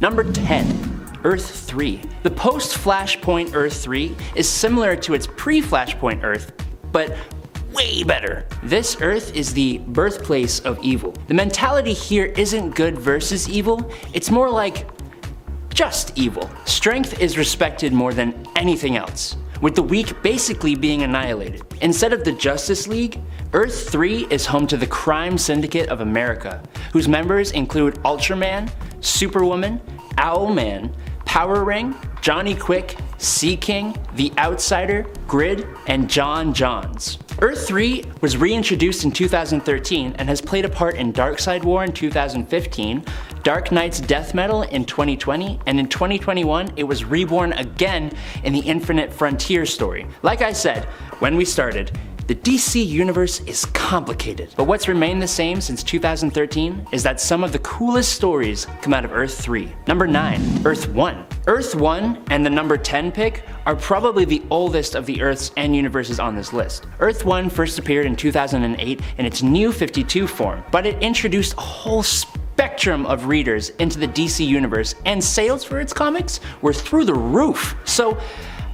Number 10. Earth 3. The post-Flashpoint Earth 3 is similar to its pre-Flashpoint Earth, but way better. This Earth is the birthplace of evil. The mentality here isn't good versus evil, it's more like just evil. Strength is respected more than anything else, with the weak basically being annihilated. Instead of the Justice League, Earth 3 is home to the Crime Syndicate of America, whose members include Ultraman, Superwoman, Owlman, Power Ring, Johnny Quick, Sea King, The Outsider, Grid, and John Johns. Earth 3 was reintroduced in 2013 and has played a part in Darkseid War in 2015, Dark Knight's Death Metal in 2020, and in 2021 it was reborn again in the Infinite Frontier story. Like I said when we started, the DC universe is complicated, but what's remained the same since 2013 is that some of the coolest stories come out of Earth 3. Number 9. Earth 1. Earth 1 and the number 10 pick are probably the oldest of the Earths and universes on this list. Earth 1 first appeared in 2008 in its New 52 form, but it introduced a whole spectrum of readers into the DC universe, and sales for its comics were through the roof. So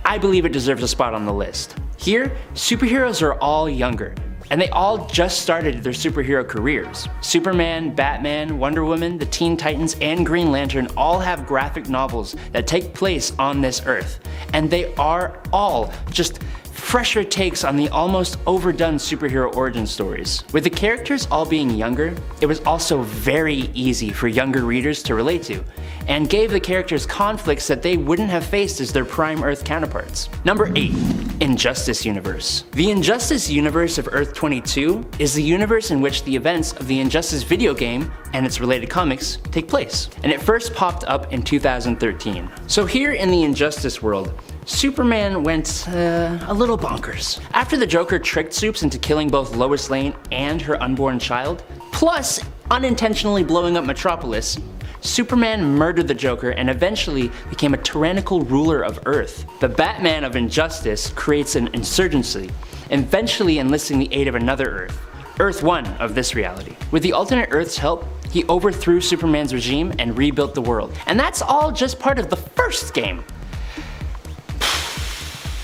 I believe it deserves a spot on the list. Here, superheroes are all younger, and they all just started their superhero careers. Superman, Batman, Wonder Woman, the Teen Titans, and Green Lantern all have graphic novels that take place on this Earth, and they are all just fresher takes on the almost overdone superhero origin stories. With the characters all being younger, it was also very easy for younger readers to relate to, and gave the characters conflicts that they wouldn't have faced as their prime Earth counterparts. Number 8. Injustice Universe. The Injustice Universe of Earth 22 is the universe in which the events of the Injustice video game and its related comics take place, and it first popped up in 2013. So here in the Injustice world, Superman went a little bonkers. After the Joker tricked Supes into killing both Lois Lane and her unborn child, plus unintentionally blowing up Metropolis, Superman murdered the Joker and eventually became a tyrannical ruler of Earth. The Batman of Injustice creates an insurgency, eventually enlisting the aid of another Earth, Earth 1 of this reality. With the alternate Earth's help, he overthrew Superman's regime and rebuilt the world. And that's all just part of the first game.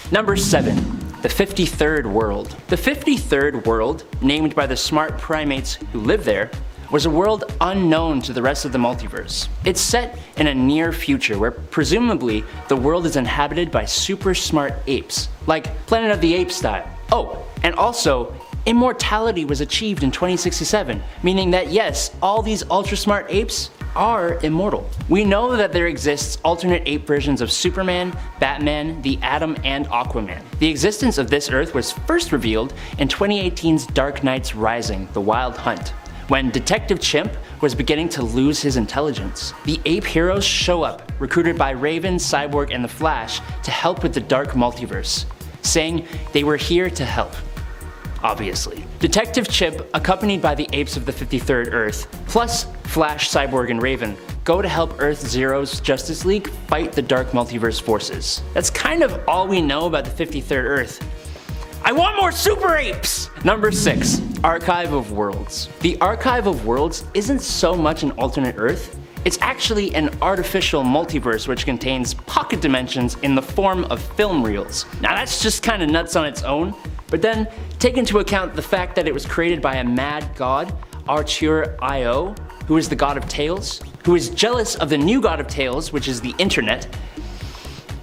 Number 7. The 53rd World. The 53rd World, named by the smart primates who live there, was a world unknown to the rest of the multiverse. It's set in a near future where presumably the world is inhabited by super smart apes, like Planet of the Apes style. Oh, and also, immortality was achieved in 2067, meaning that yes, all these ultra smart apes are immortal. We know that there exists alternate ape versions of Superman, Batman, the Atom, and Aquaman. The existence of this Earth was first revealed in 2018's Dark Knight's Rising: The Wild Hunt, when Detective Chimp was beginning to lose his intelligence. The ape heroes show up, recruited by Raven, Cyborg, and the Flash to help with the dark multiverse, saying they were here to help. Obviously. Detective Chimp, accompanied by the apes of the 53rd Earth, plus Flash, Cyborg, and Raven, go to help Earth Zero's Justice League fight the dark multiverse forces. That's kind of all we know about the 53rd Earth. I want more super apes! Number 6. Archive of Worlds. The Archive of Worlds isn't so much an alternate Earth, it's actually an artificial multiverse which contains pocket dimensions in the form of film reels. Now that's just kinda nuts on its own, but then take into account the fact that it was created by a mad god, Artur.io, who is the god of tales, who is jealous of the new god of tales, which is the internet.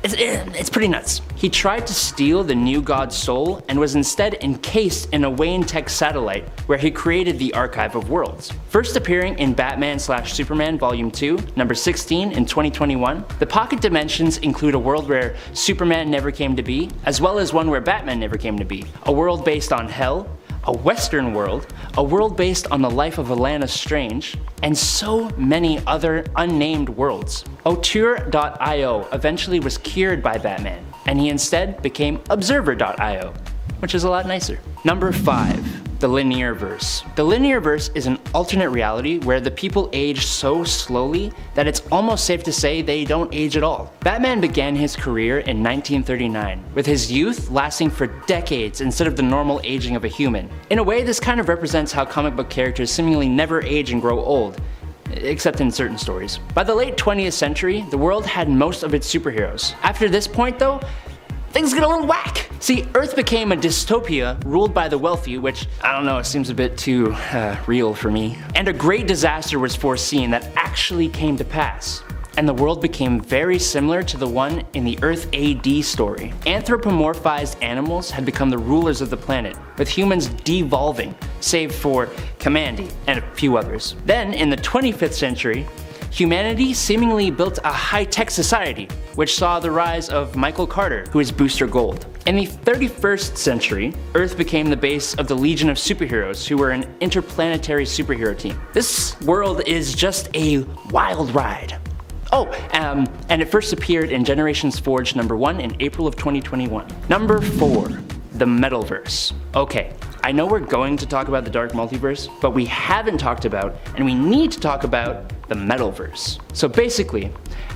It's pretty nuts. He tried to steal the new god's soul and was instead encased in a Wayne Tech satellite where he created the Archive of Worlds. First appearing in Batman/Superman Volume 2, number 16 in 2021, the pocket dimensions include a world where Superman never came to be, as well as one where Batman never came to be, a world based on hell, a western world, a world based on the life of Alana Strange, and so many other unnamed worlds. Artur.io eventually was cured by Batman, and he instead became Observer.io, which is a lot nicer. Number 5. The Linearverse. The Linearverse is an alternate reality where the people age so slowly that it's almost safe to say they don't age at all. Batman began his career in 1939, with his youth lasting for decades instead of the normal aging of a human. In a way, this kind of represents how comic book characters seemingly never age and grow old, except in certain stories. By the late 20th century, the world had most of its superheroes. After this point though, things get a little whack. See, Earth became a dystopia ruled by the wealthy, which, I don't know, it seems a bit too real for me. And a great disaster was foreseen that actually came to pass. And the world became very similar to the one in the Earth AD story. Anthropomorphized animals had become the rulers of the planet, with humans devolving, save for Kamandi and a few others. Then, in the 25th century, humanity seemingly built a high-tech society, which saw the rise of Michael Carter, who is Booster Gold. In the 31st century, Earth became the base of the Legion of Superheroes, who were an interplanetary superhero team. This world is just a wild ride. Oh, and it first appeared in Generations Forged #1 in April of 2021. Number 4, the Metalverse. Okay, I know we're going to talk about the Dark Multiverse, but we haven't talked about, and we need to talk about, the Metalverse. So basically,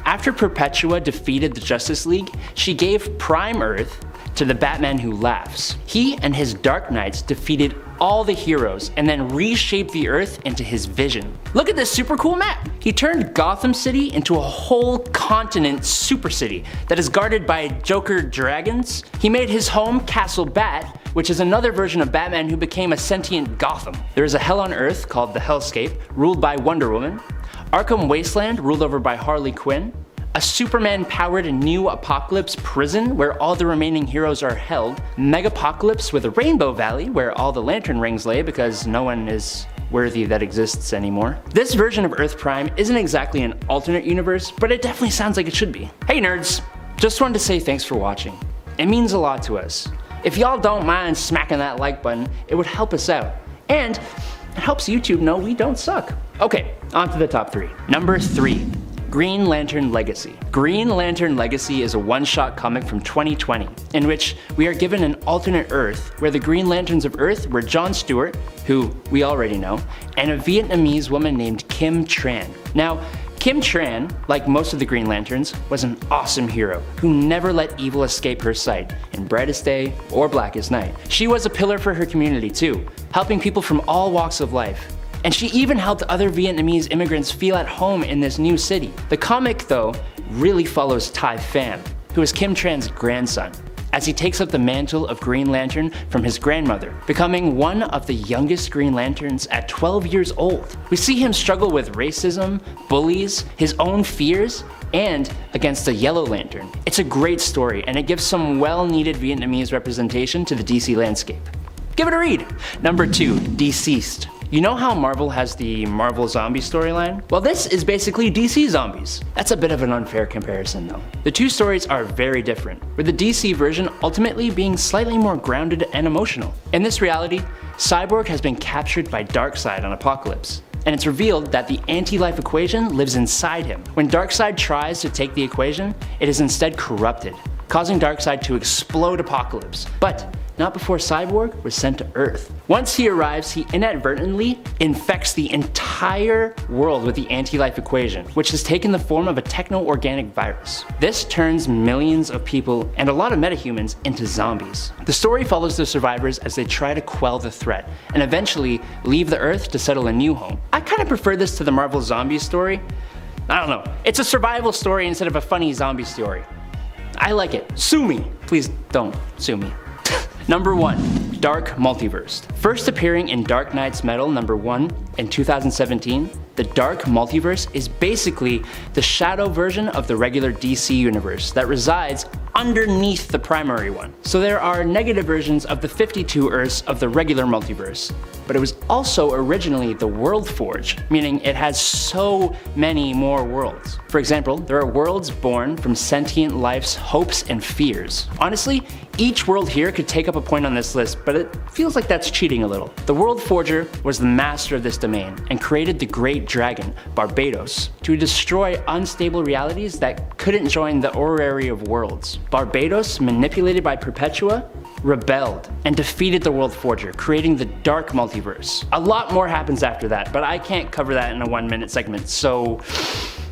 after Perpetua defeated the Justice League, she gave Prime Earth to the Batman Who Laughs. He and his Dark Knights defeated all the heroes and then reshaped the Earth into his vision. Look at this super cool map! He turned Gotham City into a whole continent super city that is guarded by Joker dragons. He made his home Castle Bat, which is another version of Batman who became a sentient Gotham. There is a hell on Earth called the Hellscape, ruled by Wonder Woman. Arkham Wasteland, ruled over by Harley Quinn. A Superman-powered new Apocalypse prison where all the remaining heroes are held. Megapocalypse with a Rainbow Valley where all the Lantern Rings lay because no one is worthy that exists anymore. This version of Earth Prime isn't exactly an alternate universe, but it definitely sounds like it should be. Hey nerds! Just wanted to say thanks for watching. It means a lot to us. If y'all don't mind smacking that like button, it would help us out. And it helps YouTube know we don't suck. Okay, on to the top 3. Number 3. Green Lantern Legacy. Green Lantern Legacy is a one-shot comic from 2020, in which we are given an alternate Earth where the Green Lanterns of Earth were John Stewart, who we already know, and a Vietnamese woman named Kim Tran. Now, Kim Tran, like most of the Green Lanterns, was an awesome hero who never let evil escape her sight, in brightest day or blackest night. She was a pillar for her community too, helping people from all walks of life. And she even helped other Vietnamese immigrants feel at home in this new city. The comic, though, really follows Tai Pham, who is Kim Tran's grandson, as he takes up the mantle of Green Lantern from his grandmother, becoming one of the youngest Green Lanterns at 12 years old. We see him struggle with racism, bullies, his own fears, and against the Yellow Lantern. It's a great story, and it gives some well-needed Vietnamese representation to the DC landscape. Give it a read! Number 2, Deceased. You know how Marvel has the Marvel Zombie storyline? Well, this is basically DC Zombies. That's a bit of an unfair comparison though. The two stories are very different, with the DC version ultimately being slightly more grounded and emotional. In this reality, Cyborg has been captured by Darkseid on Apocalypse, and it's revealed that the anti-life equation lives inside him. When Darkseid tries to take the equation, it is instead corrupted, causing Darkseid to explode Apocalypse. But not before Cyborg was sent to Earth. Once he arrives, he inadvertently infects the entire world with the anti-life equation, which has taken the form of a techno-organic virus. This turns millions of people and a lot of metahumans into zombies. The story follows the survivors as they try to quell the threat and eventually leave the Earth to settle a new home. I kind of prefer this to the Marvel Zombie story. I don't know, it's a survival story instead of a funny zombie story. I like it. Sue me. Please don't sue me. Number 1, Dark Multiverse. First appearing in Dark Knight's Metal #1 in 2017, the Dark Multiverse is basically the shadow version of the regular DC universe that resides underneath the primary one. So there are negative versions of the 52 Earths of the regular multiverse, but it was also originally the World Forge, meaning it has so many more worlds. For example, there are worlds born from sentient life's hopes and fears. Honestly, each world here could take up a point on this list, but it feels like that's cheating a little. The World Forger was the master of this domain and created the Great Dragon, Barbados, to destroy unstable realities that couldn't join the Orrery of Worlds. Barbados, manipulated by Perpetua, rebelled and defeated the World Forger, creating the Dark Multiverse. A lot more happens after that, but I can't cover that in a 1-minute segment, so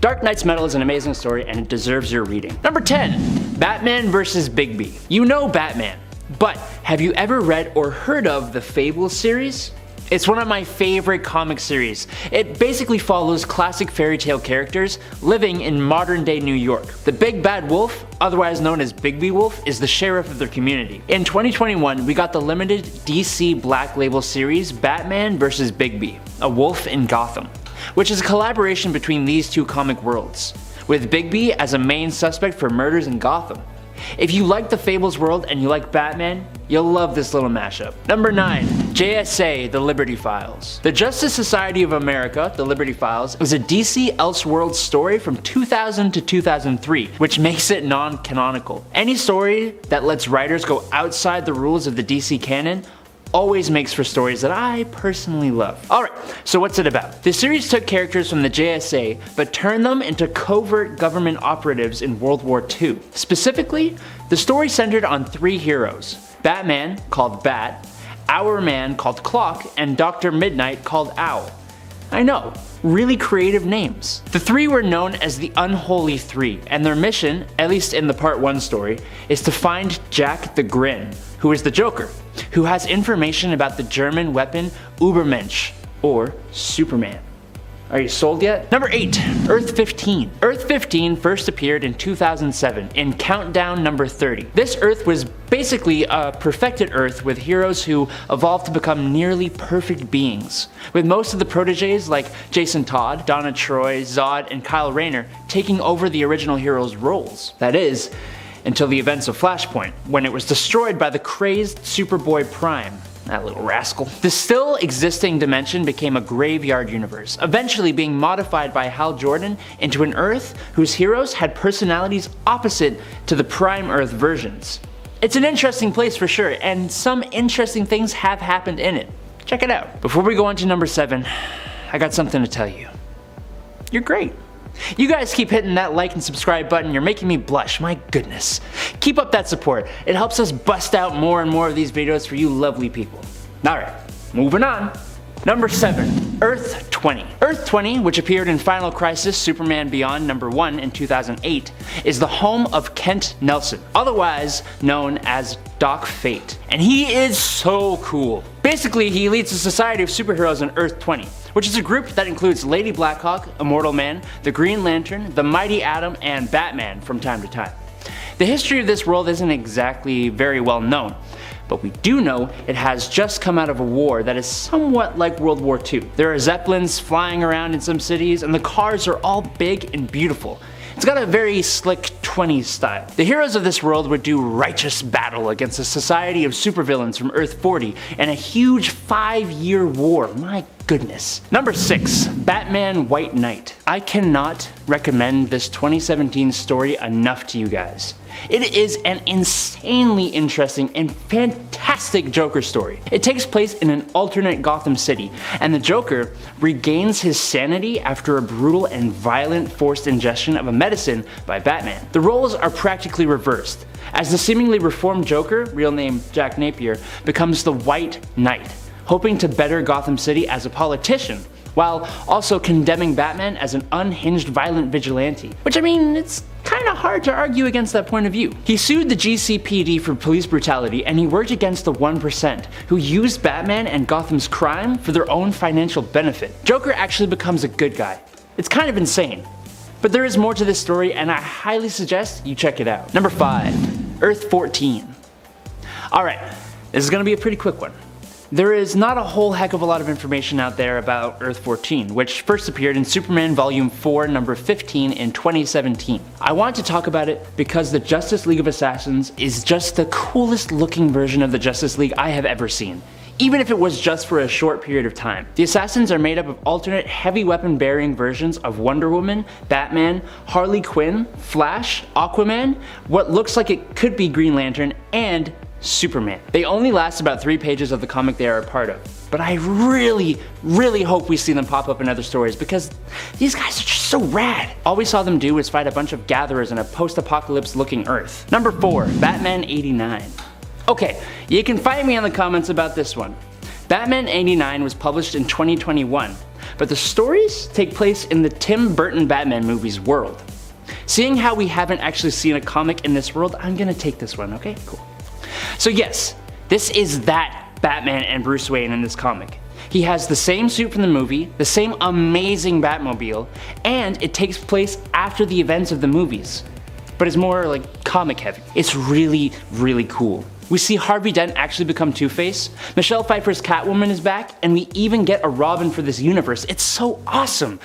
Dark Knight's Metal is an amazing story and it deserves your reading. Number 10, Batman vs. Bigby. You know Batman, but have you ever read or heard of the Fable series? It's one of my favorite comic series. It basically follows classic fairy tale characters living in modern day New York. The Big Bad Wolf, otherwise known as Bigby Wolf, is the sheriff of their community. In 2021, we got the limited DC Black Label series Batman vs. Bigby, a wolf in Gotham, which is a collaboration between these two comic worlds, with Bigby as a main suspect for murders in Gotham. If you like the Fables world and you like Batman, you'll love this little mashup. Number 9. JSA The Liberty Files. The Justice Society of America, The Liberty Files, is a DC Elseworlds story from 2000 to 2003, which makes it non-canonical. Any story that lets writers go outside the rules of the DC canon always makes for stories that I personally love. Alright, so what's it about? The series took characters from the JSA, but turned them into covert government operatives in World War II. Specifically, the story centered on 3 heroes: Batman, called Bat, Our Man, called Clock, and Dr. Midnight, called Owl. I know, really creative names. The 3 were known as the Unholy Three, and their mission, at least in the Part 1 story, is to find Jack the Grin, who is the Joker, who has information about the German weapon Übermensch, or Superman. Are you sold yet? Number 8. Earth 15. Earth 15 first appeared in 2007 in Countdown number 30. This Earth was basically a perfected Earth with heroes who evolved to become nearly perfect beings, with most of the proteges like Jason Todd, Donna Troy, Zod, and Kyle Rayner taking over the original heroes' roles. That is, until the events of Flashpoint, when it was destroyed by the crazed Superboy Prime. That little rascal. The still existing dimension became a graveyard universe, eventually being modified by Hal Jordan into an Earth whose heroes had personalities opposite to the Prime Earth versions. It's an interesting place for sure, and some interesting things have happened in it. Check it out. Before we go on to number 7, I got something to tell you. You're great. You guys keep hitting that like and subscribe button, you're making me blush, my goodness. Keep up that support, it helps us bust out more and more of these videos for you lovely people. Alright, moving on. Number 7. Earth 20. Earth 20, which appeared in Final Crisis Superman Beyond number 1 in 2008, is the home of Kent Nelson, otherwise known as Doc Fate. And he is so cool. Basically, he leads a society of superheroes on Earth 20, which is a group that includes Lady Blackhawk, Immortal Man, the Green Lantern, the Mighty Atom, and Batman from time to time. The history of this world isn't exactly very well known, but we do know it has just come out of a war that is somewhat like World War II. There are Zeppelins flying around in some cities, and the cars are all big and beautiful. It's got a very slick 20s style. The heroes of this world would do righteous battle against a society of supervillains from Earth 40 and a huge 5-year war. My goodness. Number 6. Batman White Knight. I cannot recommend this 2017 story enough to you guys. It is an insanely interesting and fantastic Joker story. It takes place in an alternate Gotham City, and the Joker regains his sanity after a brutal and violent forced ingestion of a medicine by Batman. The roles are practically reversed, as the seemingly reformed Joker, real name Jack Napier, becomes the White Knight, hoping to better Gotham City as a politician, while also condemning Batman as an unhinged violent vigilante. Which, I mean, it's kinda hard to argue against that point of view. He sued the GCPD for police brutality, and he worked against the 1%, who used Batman and Gotham's crime for their own financial benefit. Joker actually becomes a good guy. It's kind of insane. But there is more to this story, and I highly suggest you check it out. Number 5. Earth 14. Alright, this is gonna be a pretty quick one. There is not a whole heck of a lot of information out there about Earth 14, which first appeared in Superman Volume 4, number 15 in 2017. I want to talk about it because the Justice League of Assassins is just the coolest looking version of the Justice League I have ever seen, even if it was just for a short period of time. The Assassins are made up of alternate heavy weapon bearing versions of Wonder Woman, Batman, Harley Quinn, Flash, Aquaman, what looks like it could be Green Lantern, and Superman. They only last about 3 pages of the comic they are a part of, but I really hope we see them pop up in other stories because these guys are just so rad. All we saw them do was fight a bunch of gatherers in a post-apocalypse looking Earth. Number 4. Batman 89. Okay, you can fight me in the comments about this one. Batman 89 was published in 2021, but the stories take place in the Tim Burton Batman movie's world. Seeing how we haven't actually seen a comic in this world, I'm gonna take this one, okay? Cool. So yes, this is that Batman and Bruce Wayne in this comic. He has the same suit from the movie, the same amazing Batmobile, and it takes place after the events of the movies, but it's more like comic heavy. It's really, really cool. We see Harvey Dent actually become Two-Face, Michelle Pfeiffer's Catwoman is back, and we even get a Robin for this universe. It's so awesome.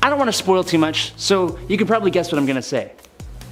I don't want to spoil too much, so you can probably guess what I'm gonna say.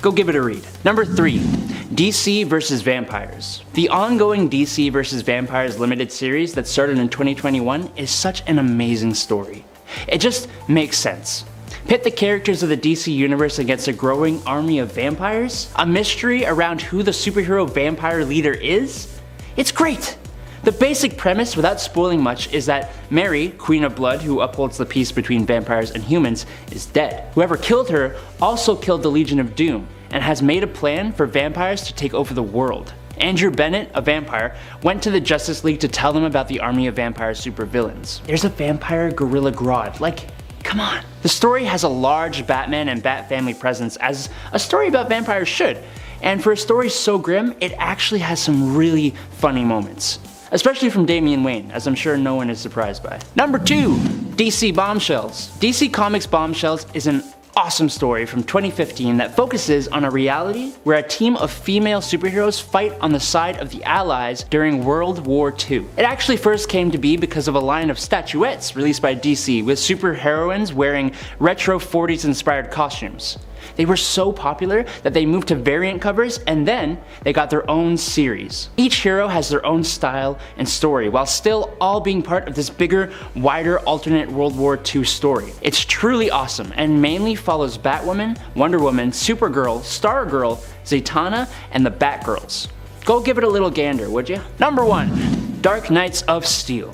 Go give it a read. Number 3. DC vs. Vampires. The ongoing DC vs. Vampires limited series that started in 2021 is such an amazing story. It just makes sense. Pit the characters of the DC universe against a growing army of vampires? A mystery around who the superhero vampire leader is? It's great! The basic premise, without spoiling much, is that Mary, Queen of Blood, who upholds the peace between vampires and humans, is dead. Whoever killed her also killed the Legion of Doom, and has made a plan for vampires to take over the world. Andrew Bennett, a vampire, went to the Justice League to tell them about the army of vampire supervillains. There's a vampire Gorilla Grodd, like, come on. The story has a large Batman and Bat family presence, as a story about vampires should, and for a story so grim, it actually has some really funny moments. Especially from Damian Wayne, as I'm sure no one is surprised by. Number 2. DC Bombshells. DC Comics Bombshells is an awesome story from 2015 that focuses on a reality where a team of female superheroes fight on the side of the Allies during World War II. It actually first came to be because of a line of statuettes released by DC with superheroines wearing retro 40s inspired costumes. They were so popular that they moved to variant covers, and then they got their own series. Each hero has their own style and story, while still all being part of this bigger, wider alternate World War II story. It's truly awesome, and mainly follows Batwoman, Wonder Woman, Supergirl, Stargirl, Zatanna, and the Batgirls. Go give it a little gander, would you? Number 1. Dark Knights of Steel.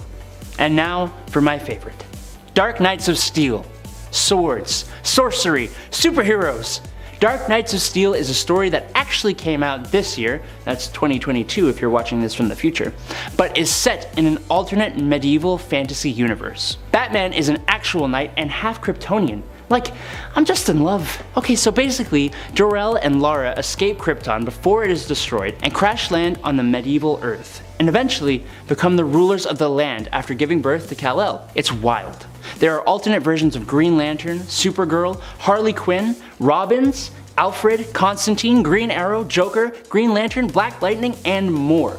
And now for my favorite. Dark Knights of Steel. Swords, sorcery, superheroes. Dark Knights of Steel is a story that actually came out this year, that's 2022 if you're watching this from the future, but is set in an alternate medieval fantasy universe. Batman is an actual knight and half Kryptonian. Like, I'm just in love. Okay, so basically, Jor-El and Lara escape Krypton before it is destroyed and crash land on the medieval Earth, and eventually become the rulers of the land after giving birth to Kal-El. It's wild. There are alternate versions of Green Lantern, Supergirl, Harley Quinn, Robins, Alfred, Constantine, Green Arrow, Joker, Green Lantern, Black Lightning, and more.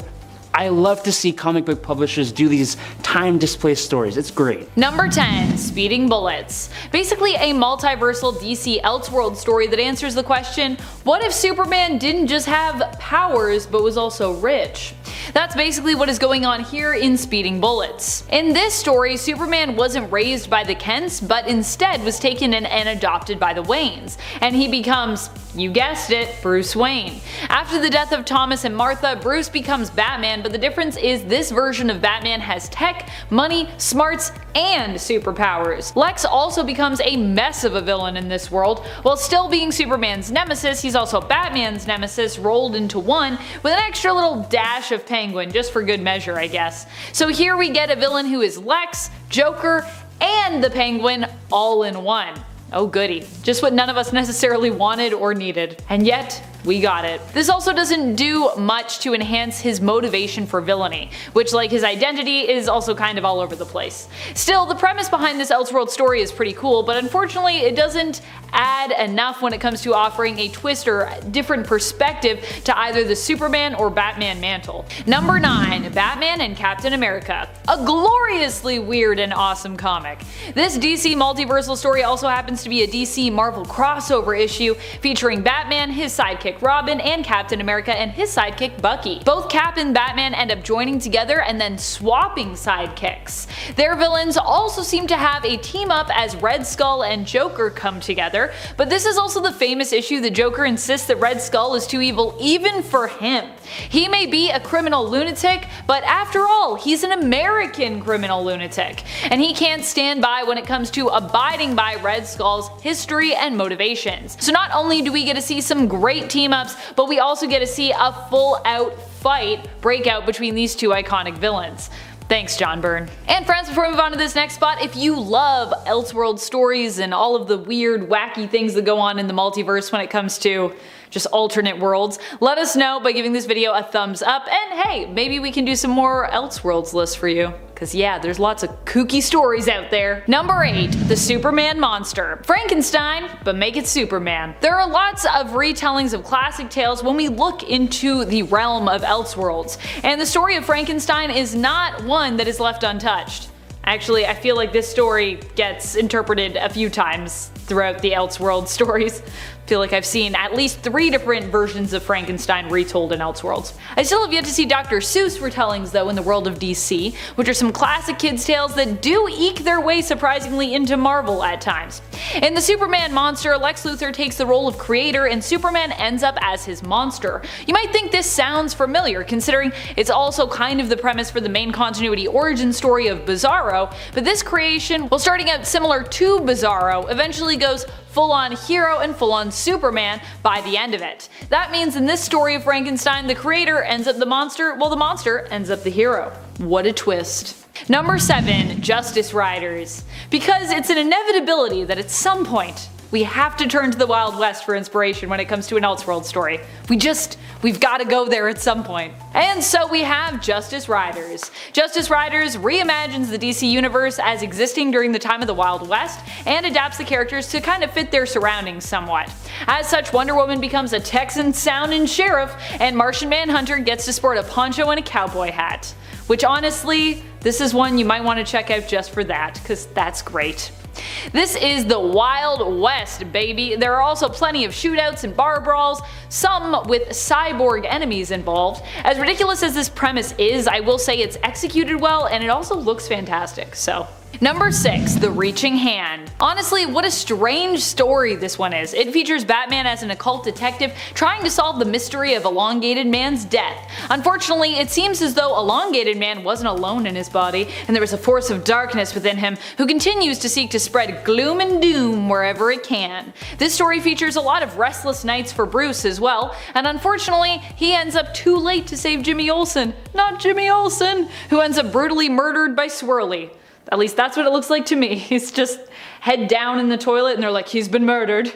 I love to see comic book publishers do these time-displaced stories. It's great. Number 10. Speeding Bullets. Basically a multiversal DC Elseworlds story that answers the question, what if Superman didn't just have powers but was also rich? That's basically what is going on here in Speeding Bullets. In this story, Superman wasn't raised by the Kents, but instead was taken in and adopted by the Waynes, and he becomes, you guessed it, Bruce Wayne. After the death of Thomas and Martha, Bruce becomes Batman, but the difference is this version of Batman has tech, money, smarts, and superpowers. Lex also becomes a mess of a villain in this world. While still being Superman's nemesis, he's also Batman's nemesis rolled into one, with an extra little dash of Penguin, just for good measure I guess. So here we get a villain who is Lex, Joker, and the Penguin all in one. Oh goody. Just what none of us necessarily wanted or needed. And yet, we got it. This also doesn't do much to enhance his motivation for villainy, which, like his identity, is also kind of all over the place. Still, the premise behind this Elseworld story is pretty cool, but unfortunately it doesn't add enough when it comes to offering a twist or different perspective to either the Superman or Batman mantle. Number 9. Batman and Captain America. A gloriously weird and awesome comic. This DC multiversal story also happens to be a DC Marvel crossover issue featuring Batman, his sidekick Robin, and Captain America and his sidekick Bucky. Both Cap and Batman end up joining together and then swapping sidekicks. Their villains also seem to have a team up as Red Skull and Joker come together, but this is also the famous issue the Joker insists that Red Skull is too evil even for him. He may be a criminal lunatic, but after all, he's an American criminal lunatic, and he can't stand by when it comes to abiding by Red Skull's history and motivations. So not only do we get to see some great team-ups, but we also get to see a full-out fight break out between these two iconic villains. Thanks, John Byrne. And friends, before we move on to this next spot, if you love Elseworld stories and all of the weird, wacky things that go on in the multiverse when it comes to just alternate worlds, let us know by giving this video a thumbs up, and hey, maybe we can do some more Elseworlds lists for you. Cause yeah, there's lots of kooky stories out there. Number 8. The Superman monster. Frankenstein, but make it Superman. There are lots of retellings of classic tales when we look into the realm of Elseworlds, and the story of Frankenstein is not one that is left untouched. Actually, I feel like this story gets interpreted a few times throughout the Elseworlds stories. I feel like I've seen at least 3 different versions of Frankenstein retold in Elseworlds. I still have yet to see Dr. Seuss retellings though in the world of DC, which are some classic kids tales that do eke their way surprisingly into Marvel at times. In the Superman monster, Lex Luthor takes the role of creator and Superman ends up as his monster. You might think this sounds familiar considering it's also kind of the premise for the main continuity origin story of Bizarro, but this creation, while starting out similar to Bizarro, eventually goes full-on hero and full-on Superman by the end of it. That means in this story of Frankenstein, the creator ends up the monster, while the monster ends up the hero. What a twist. Number 7. Justice Riders. Because it's an inevitability that at some point, we have to turn to the Wild West for inspiration when it comes to an Elseworlds story. We've gotta go there at some point. And so we have Justice Riders. Justice Riders reimagines the DC universe as existing during the time of the Wild West and adapts the characters to kind of fit their surroundings somewhat. As such, Wonder Woman becomes a Texan-sounding sheriff, and Martian Manhunter gets to sport a poncho and a cowboy hat. Which honestly, this is one you might want to check out just for that, cause that's great. This is the Wild West, baby. There are also plenty of shootouts and bar brawls, some with cyborg enemies involved. As ridiculous as this premise is, I will say it's executed well and it also looks fantastic, so. Number 6. The Reaching Hand. Honestly, what a strange story this one is. It features Batman as an occult detective trying to solve the mystery of Elongated Man's death. Unfortunately, it seems as though Elongated Man wasn't alone in his body, and there was a force of darkness within him who continues to seek to spread gloom and doom wherever it can. This story features a lot of restless nights for Bruce as well, and unfortunately, he ends up too late to save Jimmy Olsen. Not Jimmy Olsen, who ends up brutally murdered by Swirly. At least that's what it looks like to me. He's just head down in the toilet and they're like, he's been murdered.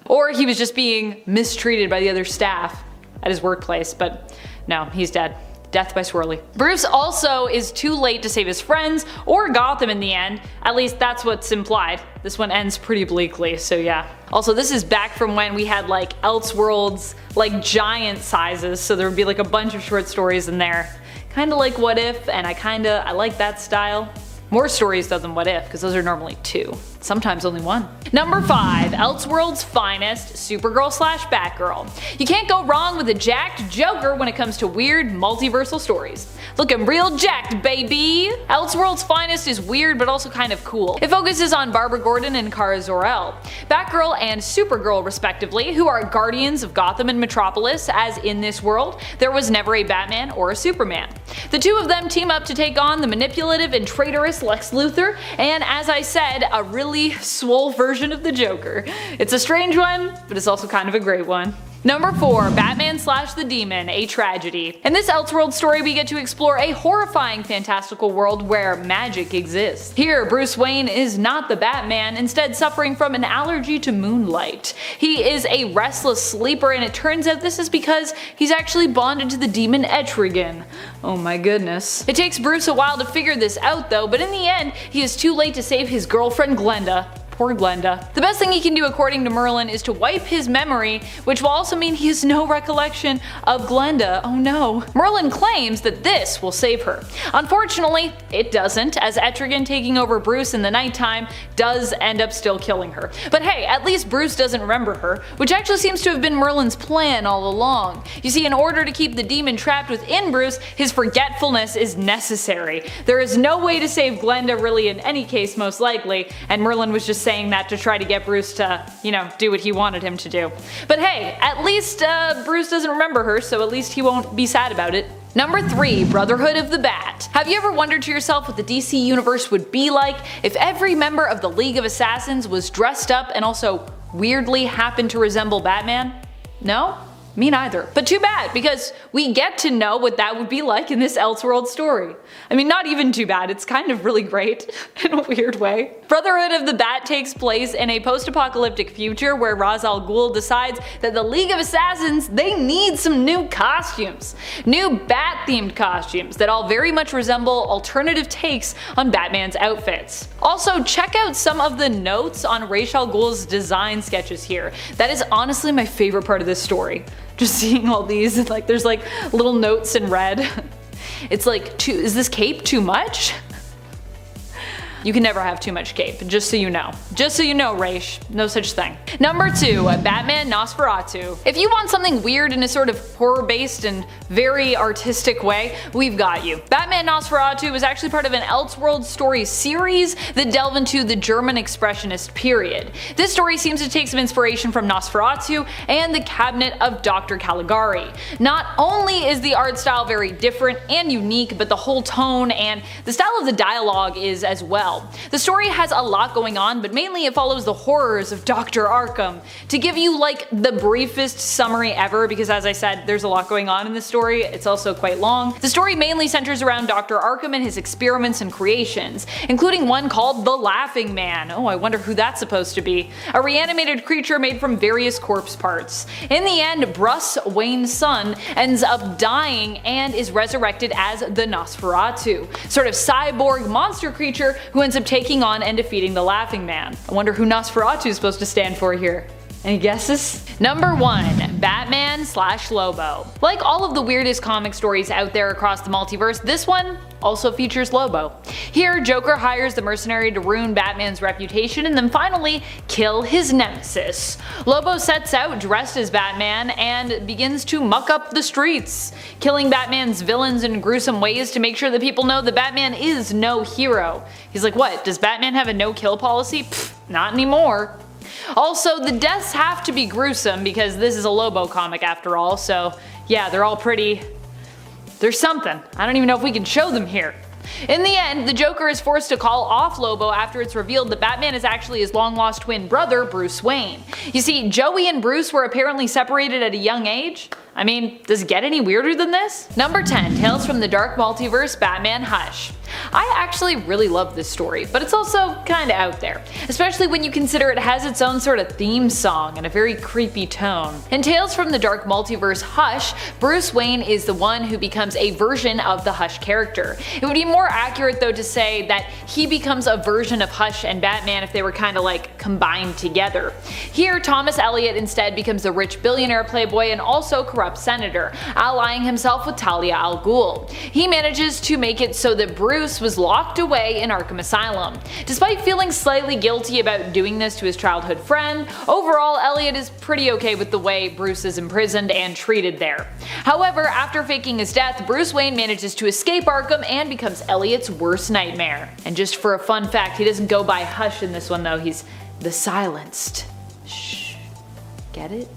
Or he was just being mistreated by the other staff at his workplace, but no, he's dead. Death by Swirly. Bruce also is too late to save his friends or Gotham in the end. At least that's what's implied. This one ends pretty bleakly, so yeah. Also, this is back from when we had like Elseworlds, like giant sizes, so there would be like a bunch of short stories in there. Kinda like What If, and I like that style. More stories though than What If, because those are normally 2. Sometimes only 1. Number 5. Elseworlds Finest, Supergirl/Batgirl. You can't go wrong with a jacked Joker when it comes to weird multiversal stories. Looking real jacked, baby! Elseworlds Finest is weird but also kind of cool. It focuses on Barbara Gordon and Kara Zor-El, Batgirl and Supergirl respectively, who are guardians of Gotham and Metropolis, as in this world, there was never a Batman or a Superman. The two of them team up to take on the manipulative and traitorous Lex Luthor, and as I said, a really swole version of the Joker. It's a strange one, but it's also kind of a great one. Number 4. Batman/the Demon, a Tragedy. In this Elseworlds story, we get to explore a horrifying fantastical world where magic exists. Here, Bruce Wayne is not the Batman, instead suffering from an allergy to moonlight. He is a restless sleeper, and it turns out this is because he's actually bonded to the demon Etrigan. Oh my goodness. It takes Bruce a while to figure this out though, but in the end, he is too late to save his girlfriend Glenda. Poor Glenda. The best thing he can do according to Merlin is to wipe his memory, which will also mean he has no recollection of Glenda. Oh no. Merlin claims that this will save her. Unfortunately, it doesn't, as Etrigan taking over Bruce in the nighttime does end up still killing her. But hey, at least Bruce doesn't remember her, which actually seems to have been Merlin's plan all along. You see, in order to keep the demon trapped within Bruce, his forgetfulness is necessary. There is no way to save Glenda really in any case most likely, and Merlin was just saying that to try to get Bruce to, do what he wanted him to do. But hey, at least Bruce doesn't remember her, so at least he won't be sad about it. Number 3. Brotherhood of the Bat. Have you ever wondered to yourself what the DC universe would be like if every member of the League of Assassins was dressed up and also weirdly happened to resemble Batman? No? Me neither. But too bad, because we get to know what that would be like in this Elseworlds story. I mean, not even too bad, it's kind of really great in a weird way. Brotherhood of the Bat takes place in a post-apocalyptic future where Ra's al Ghul decides that the League of Assassins, they need some new costumes. New Bat-themed costumes that all very much resemble alternative takes on Batman's outfits. Also, check out some of the notes on Ra's al Ghul's design sketches here. That is honestly my favorite part of this story. Just seeing all these, like there's like little notes in red. It's like, is this cape too much? You can never have too much cape, just so you know. Just so you know, Raish, no such thing. Number 2, Batman Nosferatu. If you want something weird in a sort of horror-based and very artistic way, we've got you. Batman Nosferatu is actually part of an Elseworlds story series that delve into the German Expressionist period. This story seems to take some inspiration from Nosferatu and the Cabinet of Dr. Caligari. Not only is the art style very different and unique, but the whole tone and the style of the dialogue is as well. The story has a lot going on, but mainly it follows the horrors of Dr. Arkham. To give you like the briefest summary ever, because as I said, there's a lot going on in this story, it's also quite long. The story mainly centers around Dr. Arkham and his experiments and creations, including one called the Laughing Man. Oh, I wonder who that's supposed to be. A reanimated creature made from various corpse parts. In the end, Bruce Wayne's son ends up dying and is resurrected as the Nosferatu, sort of cyborg monster creature who ends up taking on and defeating the Laughing Man. I wonder who Nosferatu is supposed to stand for here. Any guesses? Number 1, Batman/Lobo. Like all of the weirdest comic stories out there across the multiverse, this one also features Lobo. Here, Joker hires the mercenary to ruin Batman's reputation and then finally kill his nemesis. Lobo sets out dressed as Batman and begins to muck up the streets, killing Batman's villains in gruesome ways to make sure that people know that Batman is no hero. He's like, what, does Batman have a no-kill policy? Pfft, not anymore. Also, the deaths have to be gruesome because this is a Lobo comic after all, so yeah, they're all pretty... there's something. I don't even know if we can show them here. In the end, the Joker is forced to call off Lobo after it's revealed that Batman is actually his long-lost twin brother, Bruce Wayne. You see, Joey and Bruce were apparently separated at a young age. I mean, does it get any weirder than this? Number 10, Tales from the Dark Multiverse, Batman Hush. I actually really love this story, but it's also kinda out there, especially when you consider it has its own sort of theme song and a very creepy tone. In Tales from the Dark Multiverse Hush, Bruce Wayne is the one who becomes a version of the Hush character. It would be more accurate though to say that he becomes a version of Hush and Batman if they were kinda like combined together. Here, Thomas Elliot instead becomes a rich billionaire playboy and also corrupt senator, allying himself with Talia al Ghul. He manages to make it so that Bruce was locked away in Arkham Asylum. Despite feeling slightly guilty about doing this to his childhood friend, overall Elliot is pretty okay with the way Bruce is imprisoned and treated there. However, after faking his death, Bruce Wayne manages to escape Arkham and becomes Elliot's worst nightmare. And just for a fun fact, he doesn't go by Hush in this one though, he's the Silenced. Shh. Get it?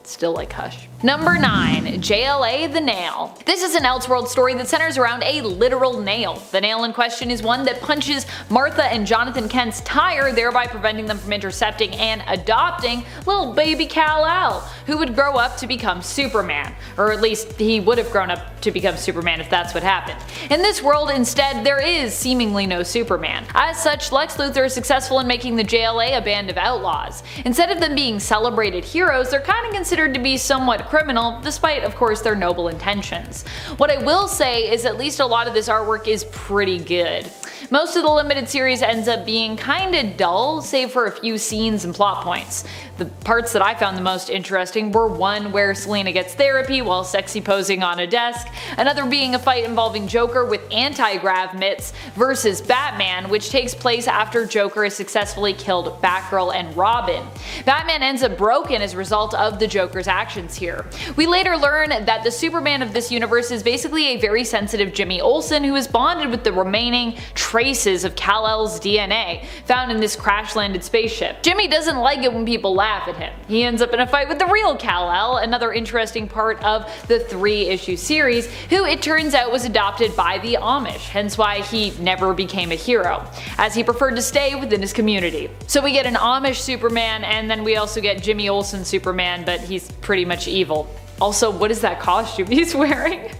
Still like Hush. Number 9, JLA The Nail. This is an Elseworlds story that centers around a literal nail. The nail in question is one that punches Martha and Jonathan Kent's tire, thereby preventing them from intercepting and adopting little baby Kal-El, who would grow up to become Superman. Or at least he would have grown up to become Superman if that's what happened. In this world, instead, there is seemingly no Superman. As such, Lex Luthor is successful in making the JLA a band of outlaws. Instead of them being celebrated heroes, they're kind of considered to be somewhat criminal, despite of course their noble intentions. What I will say is at least a lot of this artwork is pretty good. Most of the limited series ends up being kinda dull, save for a few scenes and plot points. The parts that I found the most interesting were one where Selina gets therapy while sexy posing on a desk, another being a fight involving Joker with anti-grav mitts versus Batman, which takes place after Joker has successfully killed Batgirl and Robin. Batman ends up broken as a result of the Joker's actions here. We later learn that the Superman of this universe is basically a very sensitive Jimmy Olsen who is bonded with the remaining traces of Kal-El's DNA found in this crash-landed spaceship. Jimmy doesn't like it when people laugh at him. He ends up in a fight with the real Kal-El, another interesting part of the 3-issue series, who it turns out was adopted by the Amish, hence why he never became a hero, as he preferred to stay within his community. So we get an Amish Superman, and then we also get Jimmy Olsen Superman, but he's pretty much evil. Also, what is that costume he's wearing?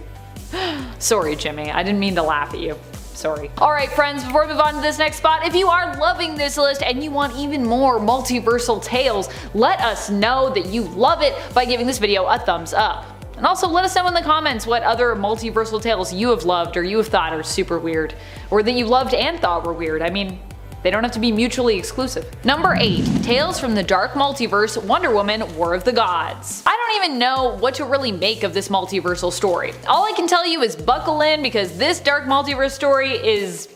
Sorry, Jimmy, I didn't mean to laugh at you. Sorry. Alright friends, before we move on to this next spot, if you are loving this list and you want even more multiversal tales, let us know that you love it by giving this video a thumbs up. And also let us know in the comments what other multiversal tales you have loved or you have thought are super weird, or that you loved and thought were weird. I mean, they don't have to be mutually exclusive. Number 8. Tales from the Dark Multiverse, Wonder Woman, War of the Gods. I don't even know what to really make of this multiversal story. All I can tell you is buckle in, because this Dark Multiverse story is,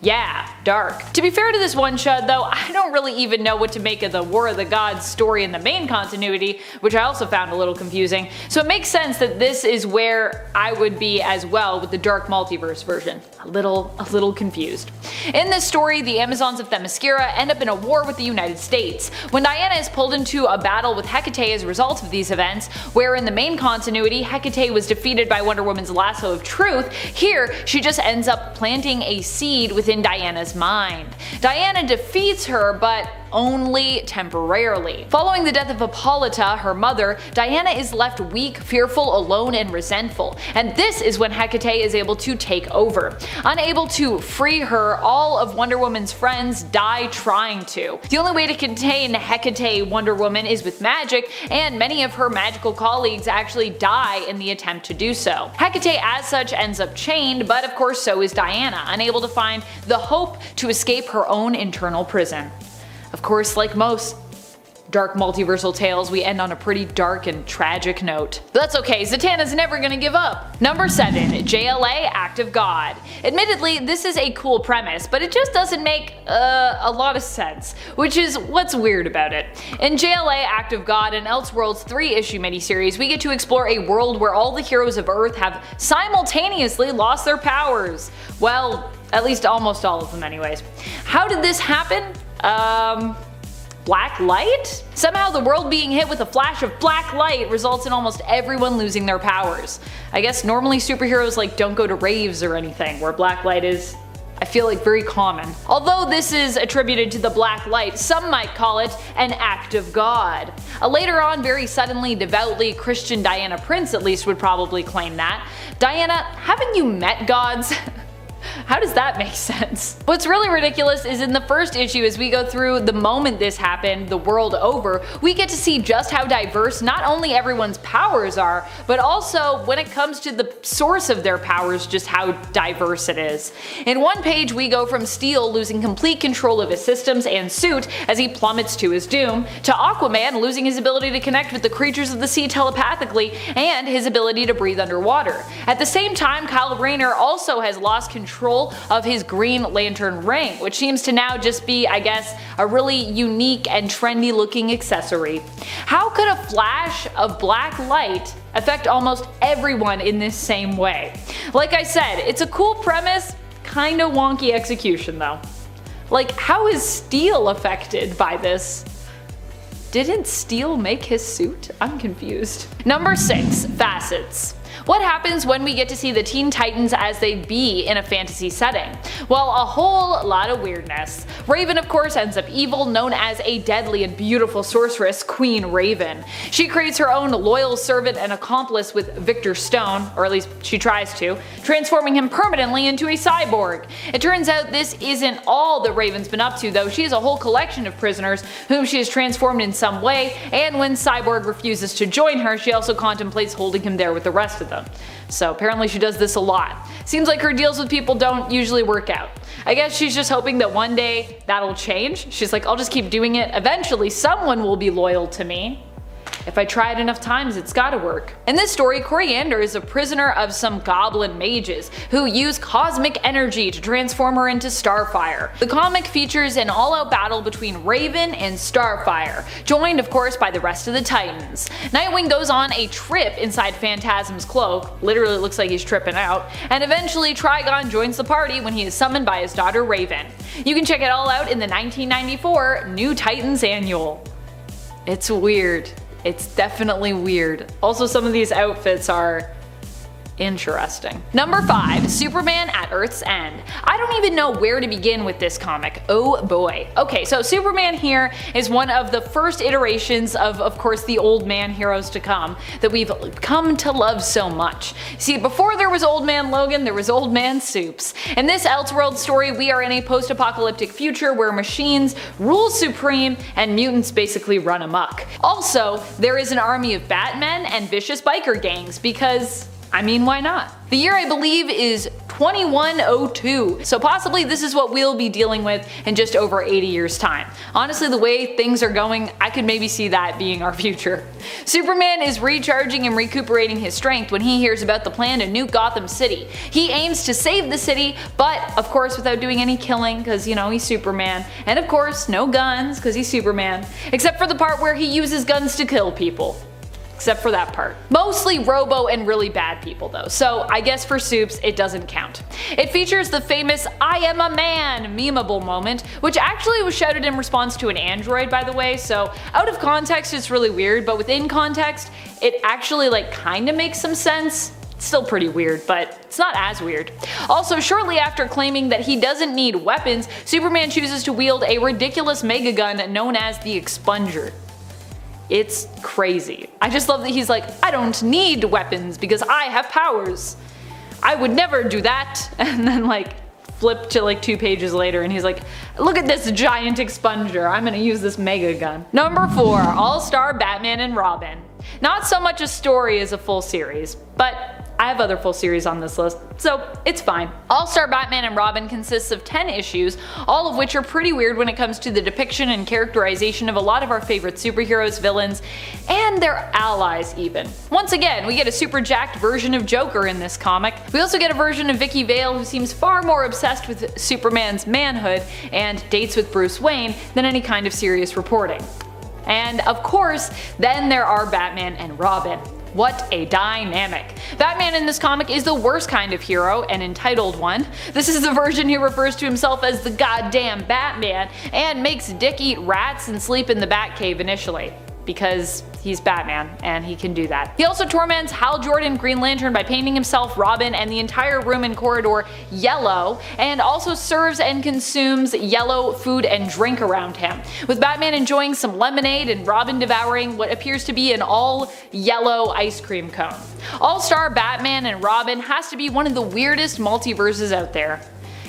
yeah, dark. To be fair to this one shot though, I don't really even know what to make of the War of the Gods story in the main continuity, which I also found a little confusing, so it makes sense that this is where I would be as well with the Dark Multiverse version. A little confused. In this story, the Amazons of Themyscira end up in a war with the United States. When Diana is pulled into a battle with Hecate as a result of these events, where in the main continuity Hecate was defeated by Wonder Woman's lasso of truth, here she just ends up planting a seed within Diana's mind. Diana defeats her, but only temporarily. Following the death of Hippolyta, her mother, Diana is left weak, fearful, alone, and resentful, and this is when Hecate is able to take over. Unable to free her, all of Wonder Woman's friends die trying to. The only way to contain Hecate Wonder Woman is with magic, and many of her magical colleagues actually die in the attempt to do so. Hecate as such ends up chained, but of course so is Diana, unable to find the hope to escape her own internal prison. Of course, like most dark multiversal tales, we end on a pretty dark and tragic note. But that's okay, Zatanna's never gonna give up. Number 7. JLA Act of God. Admittedly, this is a cool premise, but it just doesn't make a lot of sense, which is what's weird about it. In JLA Act of God, an Elseworlds 3-issue miniseries, we get to explore a world where all the heroes of Earth have simultaneously lost their powers. Well, at least almost all of them anyways. How did this happen? Black light? Somehow the world being hit with a flash of black light results in almost everyone losing their powers. I guess normally superheroes don't go to raves or anything, where black light is, I feel like, very common. Although this is attributed to the black light, some might call it an act of God. A later on, very suddenly, devoutly Christian Diana Prince at least would probably claim that. Diana, haven't you met gods? How does that make sense? What's really ridiculous is in the first issue, as we go through the moment this happened, the world over, we get to see just how diverse not only everyone's powers are, but also when it comes to the source of their powers, just how diverse it is. In one page we go from Steel losing complete control of his systems and suit as he plummets to his doom, to Aquaman losing his ability to connect with the creatures of the sea telepathically and his ability to breathe underwater. At the same time, Kyle Rayner also has lost control of his Green Lantern ring, which seems to now just be, I guess, a really unique and trendy looking accessory. How could a flash of black light affect almost everyone in this same way? Like I said, it's a cool premise, kinda wonky execution though. How is Steel affected by this? Didn't Steel make his suit? I'm confused. Number 6. Facets. What happens when we get to see the Teen Titans as they be in a fantasy setting? Well, a whole lot of weirdness. Raven of course ends up evil, known as a deadly and beautiful sorceress, Queen Raven. She creates her own loyal servant and accomplice with Victor Stone, or at least she tries to, transforming him permanently into a cyborg. It turns out this isn't all that Raven's been up to though. She has a whole collection of prisoners whom she has transformed in some way, and when Cyborg refuses to join her, she also contemplates holding him there with the rest of them. So apparently she does this a lot. Seems like her deals with people don't usually work out. I guess she's just hoping that one day that'll change. She's like, I'll just keep doing it. Eventually someone will be loyal to me. If I try it enough times, it's gotta work. In this story, Coriander is a prisoner of some goblin mages who use cosmic energy to transform her into Starfire. The comic features an all-out battle between Raven and Starfire, joined of course by the rest of the Titans. Nightwing goes on a trip inside Phantasm's cloak, literally looks like he's tripping out, and eventually Trigon joins the party when he is summoned by his daughter Raven. You can check it all out in the 1994 New Titans Annual. It's weird. It's definitely weird. Also, some of these outfits are interesting. Number 5. Superman at Earth's End. I don't even know where to begin with this comic. Oh boy. Okay, so Superman here is one of the first iterations of course, the old man heroes to come that we've come to love so much. See, before there was Old Man Logan, there was Old Man Supes. In this Elseworlds story, we are in a post-apocalyptic future where machines rule supreme and mutants basically run amok. Also, there is an army of Batmen and vicious biker gangs because I mean, why not? The year I believe is 2102, so possibly this is what we'll be dealing with in just over 80 years time. Honestly, the way things are going, I could maybe see that being our future. Superman is recharging and recuperating his strength when he hears about the plan to nuke Gotham City. He aims to save the city, but of course without doing any killing because, you know, he's Superman. And of course, no guns because he's Superman. Except for the part where he uses guns to kill people. Except for that part. Mostly Robo and really bad people though, so I guess for Supes it doesn't count. It features the famous "I am a man" memeable moment, which actually was shouted in response to an android by the way, so out of context it's really weird, but within context it actually kinda makes some sense. It's still pretty weird, but it's not as weird. Also, shortly after claiming that he doesn't need weapons, Superman chooses to wield a ridiculous mega gun known as the Expunger. It's crazy. I just love that he's like, I don't need weapons because I have powers. I would never do that. And then flip to 2 pages later and he's like, look at this giant expunger, I'm gonna use this mega gun. Number 4. All-Star Batman and Robin. Not so much a story as a full series, but I have other full series on this list, so it's fine. All-Star Batman and Robin consists of 10 issues, all of which are pretty weird when it comes to the depiction and characterization of a lot of our favorite superheroes, villains, and their allies even. Once again, we get a super jacked version of Joker in this comic. We also get a version of Vicky Vale who seems far more obsessed with Superman's manhood and dates with Bruce Wayne than any kind of serious reporting. And of course, then there are Batman and Robin. What a dynamic. Batman in this comic is the worst kind of hero, an entitled one. This is the version who refers to himself as the goddamn Batman and makes Dick eat rats and sleep in the Batcave initially. Because he's Batman and he can do that. He also torments Hal Jordan Green Lantern by painting himself, Robin, and the entire room and corridor yellow, and also serves and consumes yellow food and drink around him, with Batman enjoying some lemonade and Robin devouring what appears to be an all-yellow ice cream cone. All-Star Batman and Robin has to be one of the weirdest multiverses out there.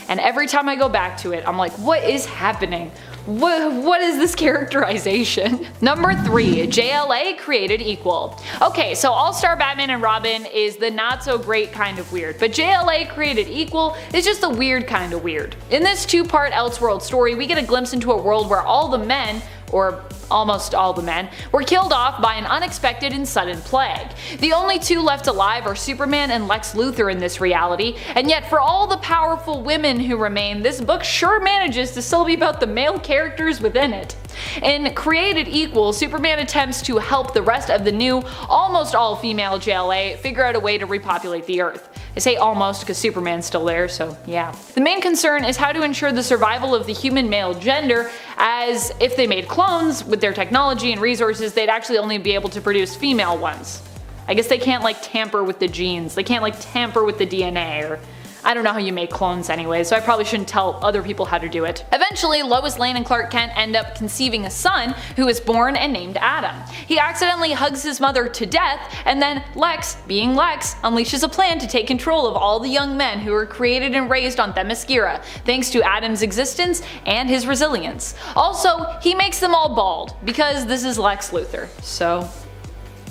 And every time I go back to it, I'm like, what is happening? What is this characterization? Number 3. JLA Created Equal. Okay, so All-Star Batman and Robin is the not so great kind of weird, but JLA Created Equal is just the weird kind of weird. In this 2-part Elseworld story, we get a glimpse into a world where all the men, or almost all the men, were killed off by an unexpected and sudden plague. The only 2 left alive are Superman and Lex Luthor in this reality, and yet for all the powerful women who remain, this book sure manages to still be about the male characters within it. In Created Equal, Superman attempts to help the rest of the new, almost all-female JLA figure out a way to repopulate the Earth. I say almost because Superman's still there, so yeah. The main concern is how to ensure the survival of the human male gender, as if they made clones with their technology and resources, they'd actually only be able to produce female ones. I guess they can't tamper with the genes, they can't tamper with the DNA, or I don't know how you make clones anyway, so I probably shouldn't tell other people how to do it. Eventually, Lois Lane and Clark Kent end up conceiving a son who is born and named Adam. He accidentally hugs his mother to death, and then Lex, being Lex, unleashes a plan to take control of all the young men who were created and raised on Themyscira, thanks to Adam's existence and his resilience. Also, he makes them all bald, because this is Lex Luthor, so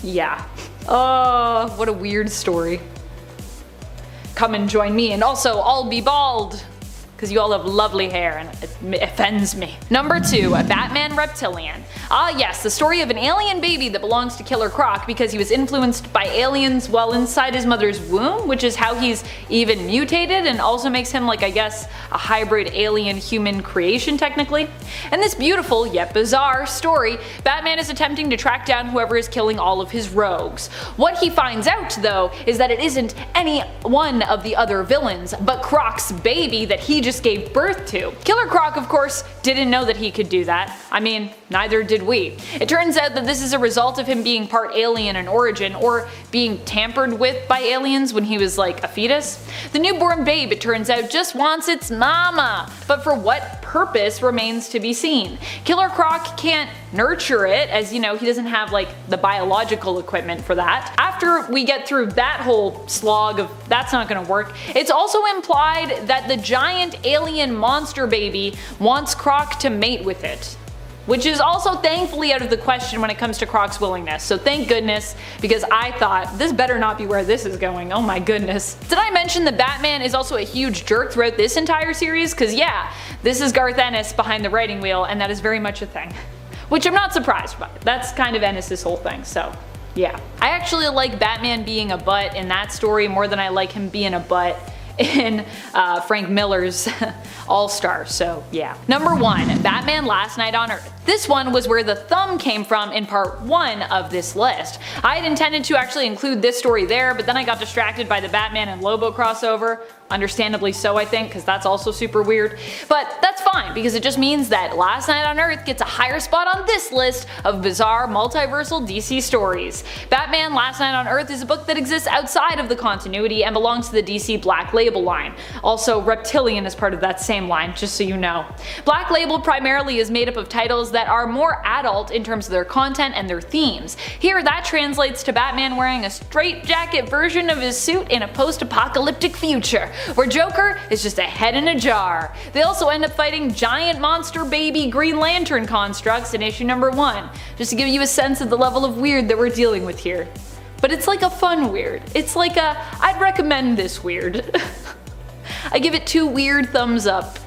yeah. Oh, what a weird story. Come and join me, and also I'll be bald, because you all have lovely hair and it offends me. Number 2, Batman Reptilian. Ah yes, the story of an alien baby that belongs to Killer Croc because he was influenced by aliens while inside his mother's womb, which is how he's even mutated and also makes him, like, I guess, a hybrid alien-human creation technically. In this beautiful yet bizarre story, Batman is attempting to track down whoever is killing all of his rogues. What he finds out, though, is that it isn't any one of the other villains, but Croc's baby that he just gave birth to. Killer Croc, of course, didn't know that he could do that. I mean, neither did we. It turns out that this is a result of him being part alien in origin, or being tampered with by aliens when he was like a fetus. The newborn babe, it turns out, just wants its mama, but for what purpose remains to be seen. Killer Croc can't nurture it, as you know, he doesn't have like the biological equipment for that. After we get through that whole slog of that's not gonna work, it's also implied that the giant alien monster baby wants Croc to mate with it, which is also thankfully out of the question when it comes to Croc's willingness, so thank goodness, because I thought this better not be where this is going, oh my goodness. Did I mention that Batman is also a huge jerk throughout this entire series? Cause yeah, this is Garth Ennis behind the writing wheel, and that is very much a thing. Which I'm not surprised by, that's kind of Ennis' whole thing, so yeah. I actually like Batman being a butt in that story more than I like him being a butt in Frank Miller's All-Star, so yeah. Number 1, Batman Last Night on Earth. This one was where the thumb came from in part 1 of this list. I had intended to actually include this story there, but then I got distracted by the Batman and Lobo crossover. Understandably so, I think, because that's also super weird. But that's fine, because it just means that Last Night on Earth gets a higher spot on this list of bizarre multiversal DC stories. Batman Last Night on Earth is a book that exists outside of the continuity and belongs to the DC Black Label line. Also, Reptilian is part of that same line, just so you know. Black Label primarily is made up of titles that are more adult in terms of their content and their themes. Here, that translates to Batman wearing a straitjacket version of his suit in a post-apocalyptic future, where Joker is just a head in a jar. They also end up fighting giant monster baby Green Lantern constructs in issue number 1, just to give you a sense of the level of weird that we're dealing with here. But it's like a fun weird. It's like a, I'd recommend this weird. I give it 2 weird thumbs up.